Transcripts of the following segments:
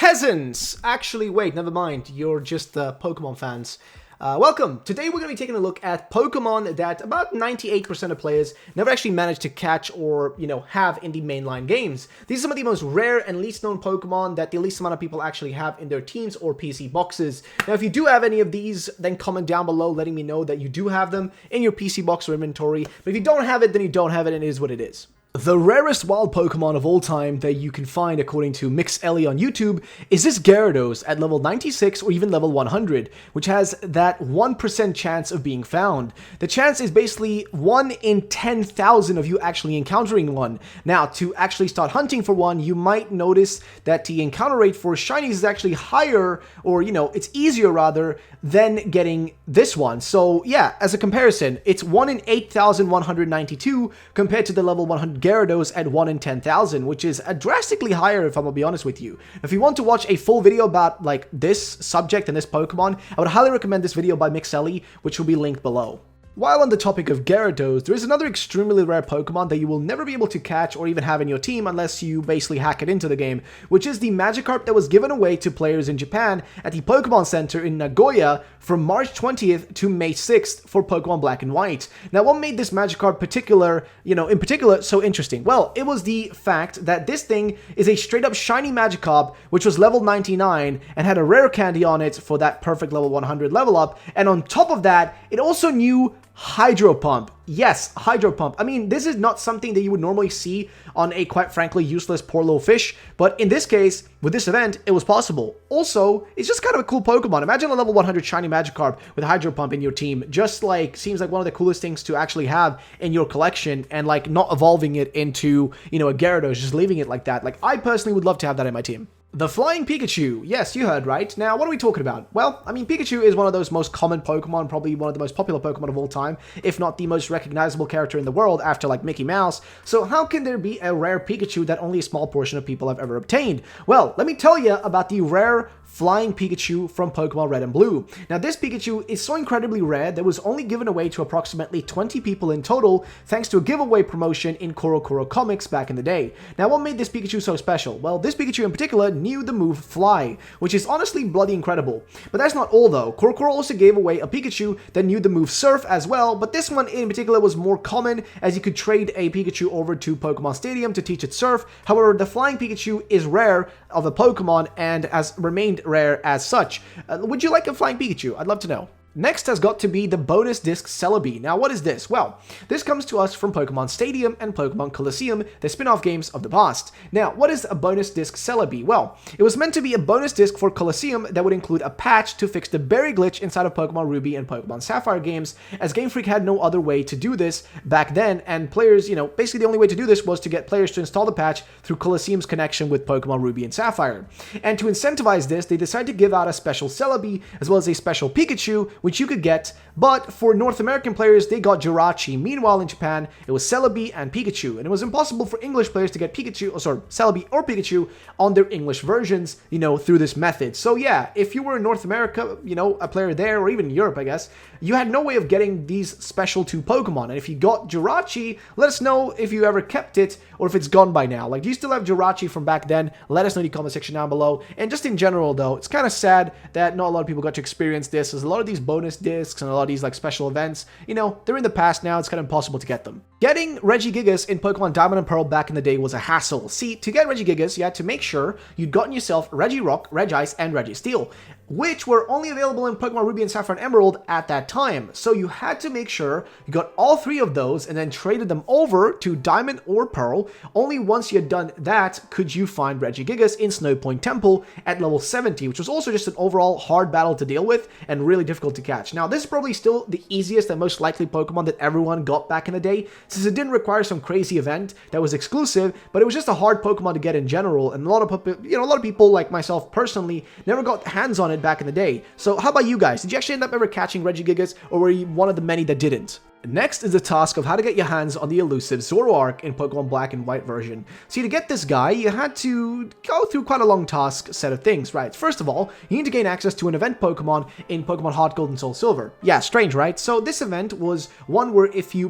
Peasants! Actually, wait, never mind. You're just Pokemon fans. Welcome! Today we're going to be taking a look at Pokemon that about 98% of players never actually managed to catch or, have in the mainline games. These are some of the most rare and least known Pokemon that the least amount of people actually have in their teams or PC boxes. Now, if you do have any of these, then comment down below letting me know that you do have them in your PC box or inventory. But if you don't have it, then you don't have it and it is what it is. The rarest wild Pokemon of all time that you can find according to MixEllie on YouTube is this Gyarados at level 96 or even level 100, which has that 1% chance of being found. The chance is basically 1 in 10,000 of you actually encountering one. Now, to actually start hunting for one, you might notice that the encounter rate for shinies is actually higher, or it's easier rather, than getting this one. So yeah, as a comparison, it's 1 in 8,192 compared to the level 100 Gyarados at 1 in 10,000, which is drastically higher if I'm gonna be honest with you. If you want to watch a full video about like this subject and this Pokemon, I would highly recommend this video by MixEllie, which will be linked below. While on the topic of Gyarados, there is another extremely rare Pokemon that you will never be able to catch or even have in your team unless you basically hack it into the game, which is the Magikarp that was given away to players in Japan at the Pokemon Center in Nagoya from March 20th to May 6th for Pokemon Black and White. Now, what made this Magikarp in particular so interesting? Well, it was the fact that this thing is a straight up shiny Magikarp, which was level 99 and had a rare candy on it for that perfect level 100 level up, and on top of that, it also knew Hydro Pump. Yes, Hydro Pump. I mean, this is not something that you would normally see on a quite frankly useless poor little fish, but in this case, with this event, it was possible. Also, it's just kind of a cool Pokemon. Imagine a level 100 shiny Magikarp with Hydro Pump in your team. Just like, seems like one of the coolest things to actually have in your collection, and like not evolving it into, a Gyarados, just leaving it like that. Like, I personally would love to have that in my team. The Flying Pikachu. Yes, you heard right. Now, what are we talking about? Well, I mean, Pikachu is one of those most common Pokemon, probably one of the most popular Pokemon of all time, if not the most recognizable character in the world after, like, Mickey Mouse. So how can there be a rare Pikachu that only a small portion of people have ever obtained? Well, let me tell you about the rare Flying Pikachu from Pokemon Red and Blue. Now, this Pikachu is so incredibly rare that it was only given away to approximately 20 people in total, thanks to a giveaway promotion in Koro Comics back in the day. Now, what made this Pikachu so special? Well, this Pikachu in particular knew the move Fly, which is honestly bloody incredible. But that's not all though. Koro also gave away a Pikachu that knew the move Surf as well, but this one in particular was more common, as you could trade a Pikachu over to Pokemon Stadium to teach it Surf. However, the Flying Pikachu is rare of a Pokemon and has remained rare as such. Would you like a Flying Pikachu? I'd love to know. Next has got to be the bonus disc Celebi. Now, what is this? Well, this comes to us from Pokemon Stadium and Pokemon Colosseum, the spin-off games of the past. Now, what is a bonus disc Celebi? Well, it was meant to be a bonus disc for Colosseum that would include a patch to fix the berry glitch inside of Pokemon Ruby and Pokemon Sapphire games, as Game Freak had no other way to do this back then, and players, basically the only way to do this was to get players to install the patch through Colosseum's connection with Pokemon Ruby and Sapphire. And to incentivize this, they decided to give out a special Celebi, as well as a special Pikachu, which you could get, but for North American players, they got Jirachi. Meanwhile, in Japan, it was Celebi and Pikachu, and it was impossible for English players to get Celebi or Pikachu on their English versions, through this method. So yeah, if you were in North America, a player there, or even Europe, I guess, you had no way of getting these special two Pokemon, and if you got Jirachi, let us know if you ever kept it, or if it's gone by now. Like, do you still have Jirachi from back then? Let us know in the comment section down below. And just in general, though, it's kind of sad that not a lot of people got to experience this, as a lot of these bonus discs and a lot of these like special events, they're in the past now. It's kind of impossible to get them. Getting Reggie Gigas in Pokemon Diamond and Pearl back in the day was a hassle. See, to get Reggie Gigas, you had to make sure you'd gotten yourself Regirock, Regice, and Registeel, which were only available in Pokemon Ruby and Sapphire and Emerald at that time. So you had to make sure you got all three of those and then traded them over to Diamond or Pearl. Only once you had done that could you find Reggie Gigas in Snowpoint Temple at level 70, which was also just an overall hard battle to deal with and really difficult to catch. Now, this is probably still the easiest and most likely Pokemon that everyone got back in the day, since it didn't require some crazy event that was exclusive, but it was just a hard Pokemon to get in general, and a lot of people like myself personally never got hands on it back in the day. So how about you guys? Did you actually end up ever catching Reggie Gigas, or were you one of the many that didn't? Next is the task of how to get your hands on the elusive Zoroark in Pokemon Black and White version. See, to get this guy, you had to go through quite a long task set of things, right? First of all, you need to gain access to an event Pokemon in Pokemon Heart Gold and Soul Silver. Yeah, strange, right? So this event was one where if you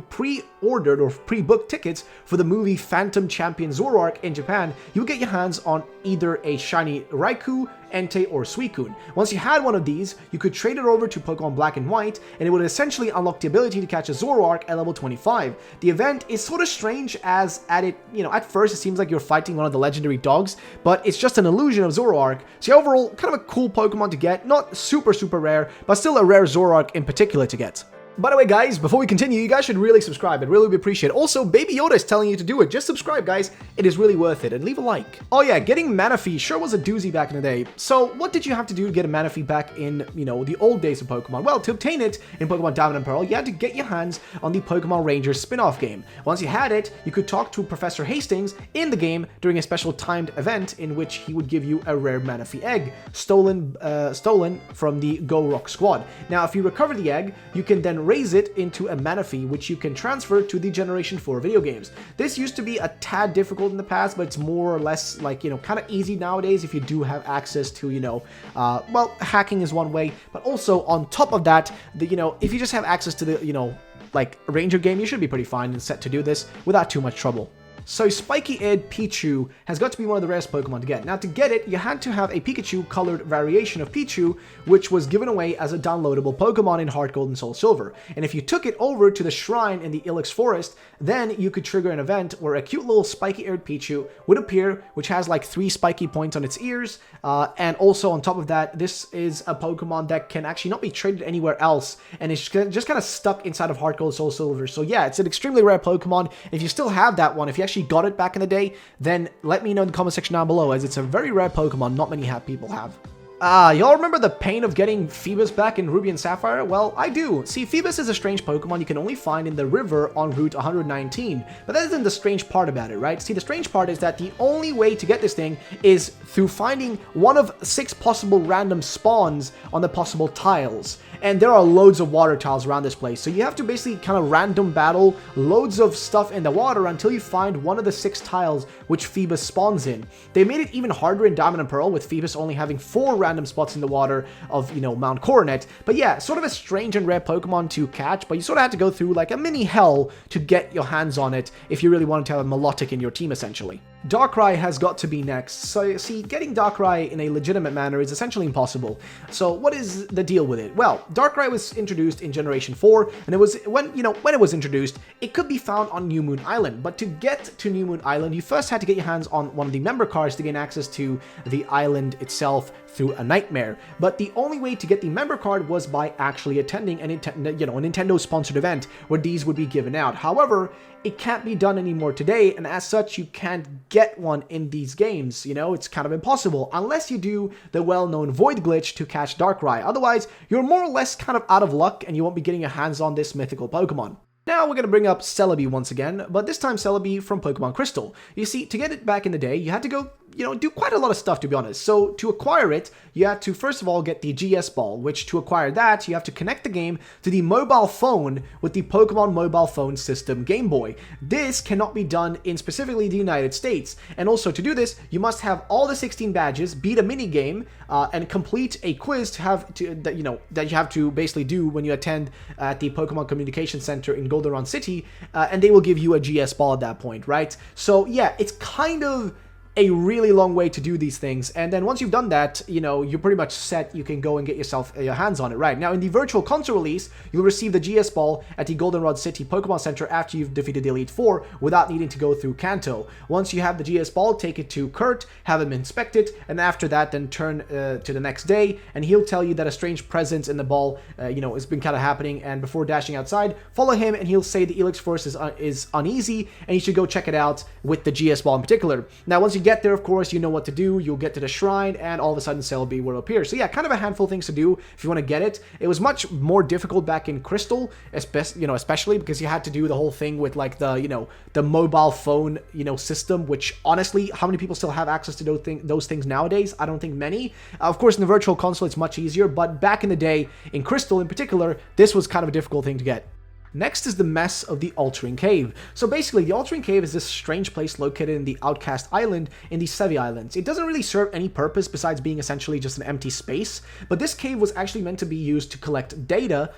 pre-ordered or pre-booked tickets for the movie Phantom Champion Zoroark in Japan, you would get your hands on either a shiny Raikou, Entei, or Suicune. Once you had one of these, you could trade it over to Pokemon Black and White, and it would essentially unlock the ability to catch a Zoroark at level 25. The event is sort of strange as at first it seems like you're fighting one of the legendary dogs, but it's just an illusion of Zoroark. So overall, kind of a cool Pokemon to get, not super rare, but still a rare Zoroark in particular to get. By the way, guys, before we continue, you guys should really subscribe. I'd really be appreciated. Also, Baby Yoda is telling you to do it. Just subscribe, guys. It is really worth it. And leave a like. Oh, yeah, getting Manaphy sure was a doozy back in the day. So, what did you have to do to get a Manaphy back in, the old days of Pokemon? Well, to obtain it in Pokemon Diamond and Pearl, you had to get your hands on the Pokemon Rangers spin-off game. Once you had it, you could talk to Professor Hastings in the game during a special timed event in which he would give you a rare Manaphy egg, stolen from the Go Rock squad. Now, if you recover the egg, you can then raise it into a Manaphy, which you can transfer to the Generation 4 video games. This used to be a tad difficult in the past, but it's more or less like, kind of easy nowadays if you do have access to, well, hacking is one way, but also on top of that, if you just have access to the, like a Ranger game, you should be pretty fine and set to do this without too much trouble. So spiky-eared Pichu has got to be one of the rarest Pokemon to get. Now to get it, you had to have a Pikachu colored variation of Pichu, which was given away as a downloadable Pokemon in Heart Gold and Soul Silver. And if you took it over to the shrine in the Ilex Forest, then you could trigger an event where a cute little spiky-eared Pichu would appear, which has like 3 spiky points on its ears. And also on top of that, this is a Pokemon that can actually not be traded anywhere else, and it's just kind of stuck inside of Heart Gold and Soul Silver. So yeah, it's an extremely rare Pokemon. If you still have that one, if you actually got it back in the day, then let me know in the comment section down below, as it's a very rare Pokemon not many people have. Y'all remember the pain of getting Phoebus back in Ruby and Sapphire? Well, I do. See, Phoebus is a strange Pokemon you can only find in the river on Route 119, but that isn't the strange part about it, right? See, the strange part is that the only way to get this thing is through finding one of 6 possible random spawns on the possible tiles, and there are loads of water tiles around this place, so you have to basically kind of random battle loads of stuff in the water until you find one of the 6 tiles which Phoebus spawns in. They made it even harder in Diamond and Pearl, with Phoebus only having 4 random spots in the water of, Mount Coronet. But yeah, sort of a strange and rare Pokemon to catch, but you sort of had to go through like a mini hell to get your hands on it if you really wanted to have a Milotic in your team, essentially. Darkrai has got to be next. So, see, getting Darkrai in a legitimate manner is essentially impossible. So, what is the deal with it? Well, Darkrai was introduced in Generation 4, and it was, when it was introduced, it could be found on New Moon Island. But to get to New Moon Island, you first had to get your hands on one of the member cards to gain access to the island itself through a nightmare. But the only way to get the member card was by actually attending a Nintendo-sponsored event where these would be given out. However, it can't be done anymore today, and as such, you can't get one in these games. It's kind of impossible unless you do the well-known Void glitch to catch Darkrai. Otherwise, you're more or less kind of out of luck, and you won't be getting your hands on this mythical Pokemon. Now we're going to bring up Celebi once again, but this time Celebi from Pokemon Crystal. You see, to get it back in the day, you had to go, do quite a lot of stuff, to be honest. So to acquire it, you had to first of all get the GS Ball, which to acquire that, you have to connect the game to the mobile phone with the Pokemon Mobile Phone System Game Boy. This cannot be done in specifically the United States. And also to do this, you must have all the 16 badges, beat a mini game, and complete a quiz that you have to basically do when you attend at the Pokemon Communication Center in Goldenrod City, and they will give you a GS Ball at that point, right? So yeah, it's kind of a really long way to do these things, and then once you've done that, you're pretty much set. You can go and get yourself your hands on it. Right now, in the virtual console release, you'll receive the GS Ball at the Goldenrod City Pokemon Center after you've defeated the Elite Four without needing to go through Kanto. Once you have the GS Ball, take it to Kurt, have him inspect it, and after that, then turn to the next day, and he'll tell you that a strange presence in the ball, has been kind of happening, and before dashing outside, follow him, and he'll say the Ilex Forest is uneasy, and you should go check it out with the GS Ball in particular. Now, once you get there, of course, you know what to do. You'll get to the shrine, and all of a sudden Celebi will appear. So yeah, kind of a handful of things to do if you want to get it. It was much more difficult back in Crystal, especially because you had to do the whole thing with like the mobile phone system, which honestly, how many people still have access to those things nowadays? I don't think many. Of course, in the virtual console, it's much easier, but back in the day, in Crystal in particular, this was kind of a difficult thing to get. Next is the mess of the Altering Cave. So basically, the Altering Cave is this strange place located in the Outcast Island in the Celebi Islands. It doesn't really serve any purpose besides being essentially just an empty space, but this cave was actually meant to be used to collect data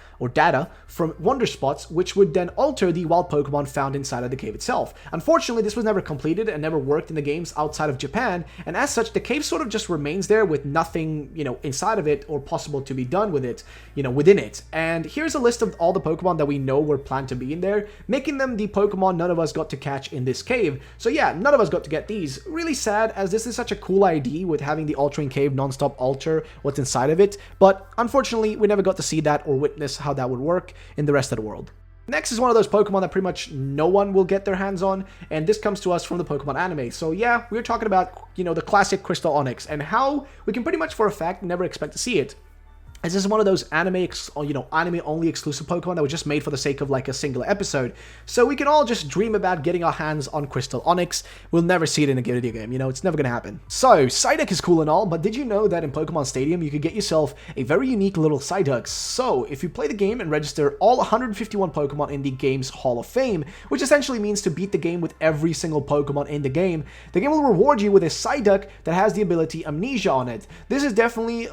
from wonder spots, which would then alter the wild Pokemon found inside of the cave itself. Unfortunately, this was never completed and never worked in the games outside of Japan, and as such, the cave sort of just remains there with nothing, inside of it or possible to be done with it, within it. And here's a list of all the Pokemon that we know were planned to be in there, making them the Pokemon none of us got to catch in this cave. So yeah, none of us got to get these. Really sad, as this is such a cool idea with having the Altering Cave non-stop alter what's inside of it, but unfortunately we never got to see that or witness how that would work in the rest of the world. Next is one of those Pokemon that pretty much no one will get their hands on, and this comes to us from the Pokemon anime. So yeah, we're talking about, the classic Crystal Onyx, and how we can pretty much for a fact never expect to see it. This is one of those anime-only exclusive Pokemon that was just made for the sake of like a singular episode. So we can all just dream about getting our hands on Crystal Onyx. We'll never see it in a video game, it's never gonna happen. So, Psyduck is cool and all, but did you know that in Pokemon Stadium you could get yourself a very unique little Psyduck? So, if you play the game and register all 151 Pokemon in the game's Hall of Fame, which essentially means to beat the game with every single Pokemon in the game will reward you with a Psyduck that has the ability Amnesia on it. This is definitely,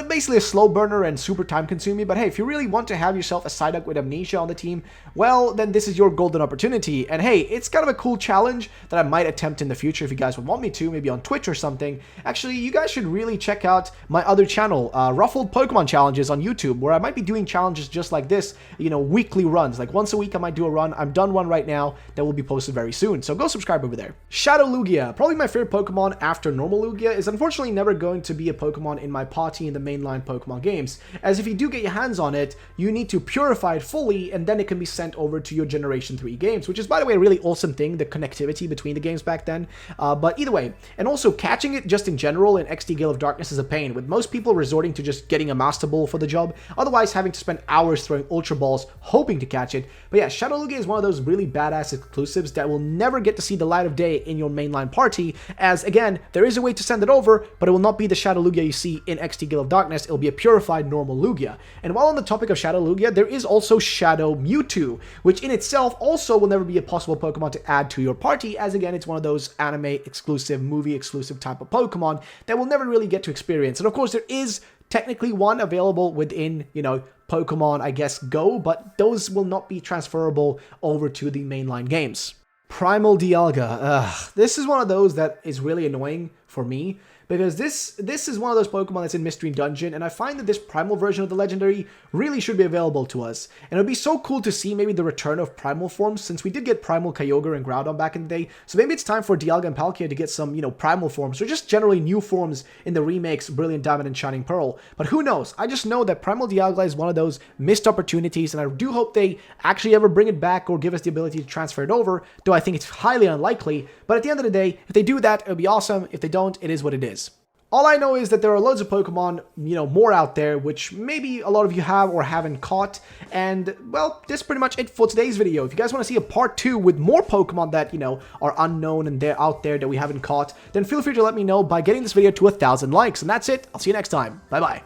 basically a slow burner and super time consuming, but hey, if you really want to have yourself a Psyduck with Amnesia on the team, well, then this is your golden opportunity. And hey, it's kind of a cool challenge that I might attempt in the future if you guys would want me to, maybe on Twitch or something. Actually, you guys should really check out my other channel, Ruffled Pokemon Challenges on YouTube, where I might be doing challenges just like this, weekly runs. Like once a week I might do a run. I'm done one right now that will be posted very soon, so go subscribe over there. Shadow Lugia, probably my favorite Pokemon after normal Lugia, is unfortunately never going to be a Pokemon in my party in the mainline Pokemon games, as if you do get your hands on it, you need to purify it fully, and then it can be sent over to your Generation 3 games, which is, by the way, a really awesome thing, the connectivity between the games back then. But either way, and also catching it just in general in XD Gale of Darkness is a pain, with most people resorting to just getting a Master Ball for the job, otherwise having to spend hours throwing Ultra Balls hoping to catch it. But yeah, Shadow Lugia is one of those really badass exclusives that will never get to see the light of day in your mainline party, as again, there is a way to send it over, but it will not be the Shadow Lugia you see in XD Gale of Darkness, it'll be a purified normal Lugia. And while on the topic of Shadow Lugia, there is also Shadow Mewtwo, which in itself also will never be a possible Pokemon to add to your party, as again, it's one of those anime exclusive, movie exclusive type of Pokemon that we'll never really get to experience. And of course, there is technically one available within, Pokemon, I guess, Go, but those will not be transferable over to the mainline games. Primal Dialga. This is one of those that is really annoying for me, because this is one of those Pokemon that's in Mystery Dungeon, and I find that this Primal version of the Legendary really should be available to us. And it would be so cool to see maybe the return of Primal forms, since we did get Primal Kyogre and Groudon back in the day, so maybe it's time for Dialga and Palkia to get some, Primal forms, or just generally new forms in the remakes Brilliant Diamond and Shining Pearl. But who knows? I just know that Primal Dialga is one of those missed opportunities, and I do hope they actually ever bring it back or give us the ability to transfer it over, though I think it's highly unlikely. But at the end of the day, if they do that, it would be awesome. If they don't, it is what it is. All I know is that there are loads of Pokemon, more out there, which maybe a lot of you have or haven't caught. And, well, that's pretty much it for today's video. If you guys want to see a part 2 with more Pokemon that, are unknown and they're out there that we haven't caught, then feel free to let me know by getting this video to 1,000 likes. And that's it. I'll see you next time. Bye-bye.